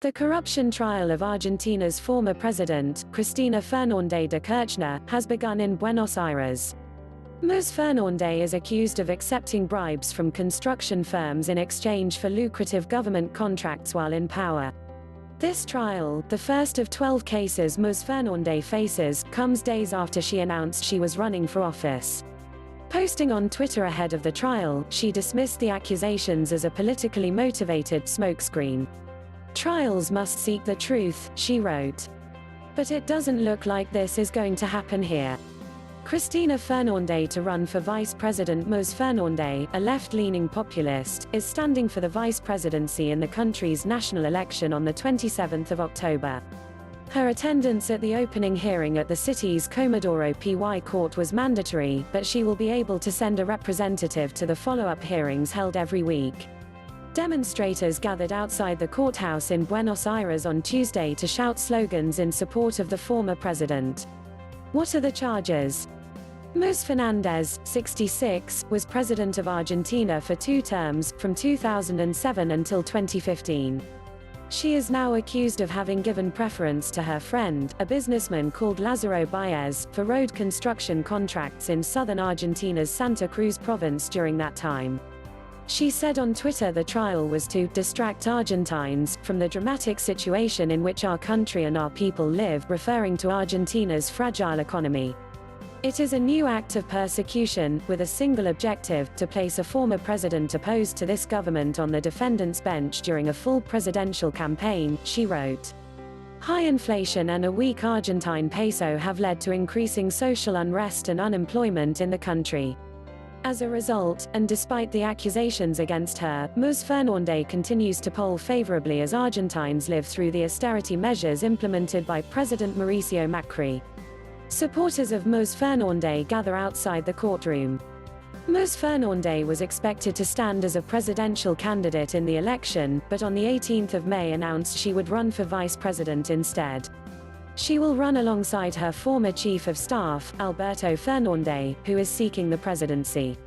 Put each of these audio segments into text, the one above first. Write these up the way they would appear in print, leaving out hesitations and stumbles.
The corruption trial of Argentina's former president, Cristina Fernández de Kirchner, has begun in Buenos Aires. Ms Fernández is accused of accepting bribes from construction firms in exchange for lucrative government contracts while in power. This trial, the first of 12 cases Ms Fernández faces, comes days after she announced she was running for office. Posting on Twitter ahead of the trial, she dismissed the accusations as a politically motivated smokescreen. "Trials must seek the truth," she wrote. But it doesn't look like this is going to happen here. Cristina Fernández to run for vice president. Ms Fernández, a left-leaning populist, is standing for the vice presidency in the country's national election on the 27th of October. Her attendance at the opening hearing at the city's Comodoro Py court was mandatory, but she will be able to send a representative to the follow-up hearings held every week. Demonstrators gathered outside the courthouse in Buenos Aires on Tuesday to shout slogans in support of the former president. What are the charges? Ms Fernández, 66, was president of Argentina for 2 terms, from 2007 until 2015. She is now accused of having given preference to her friend, a businessman called Lázaro Báez, for road construction contracts in southern Argentina's Santa Cruz province during that time. She said on Twitter the trial was to distract Argentines from the dramatic situation in which our country and our people live, referring to Argentina's fragile economy. It is a new act of persecution, with a single objective, to place a former president opposed to this government on the defendant's bench during a full presidential campaign, she wrote. High inflation and a weak Argentine peso have led to increasing social unrest and unemployment in the country. As a result, and despite the accusations against her, Ms Fernández continues to poll favorably as Argentines live through the austerity measures implemented by President Mauricio Macri. Supporters of Ms Fernández gather outside the courtroom. Ms Fernández was expected to stand as a presidential candidate in the election, but on the 18th of May announced she would run for vice president instead. She will run alongside her former chief of staff, Alberto Fernández, who is seeking the presidency.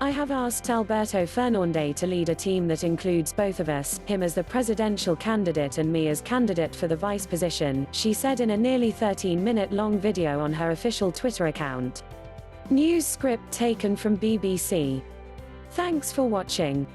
"I have asked Alberto Fernández to lead a team that includes both of us, him as the presidential candidate and me as candidate for the vice position," she said in a nearly 13-minute-long video on her official Twitter account. News script taken from BBC. Thanks for watching.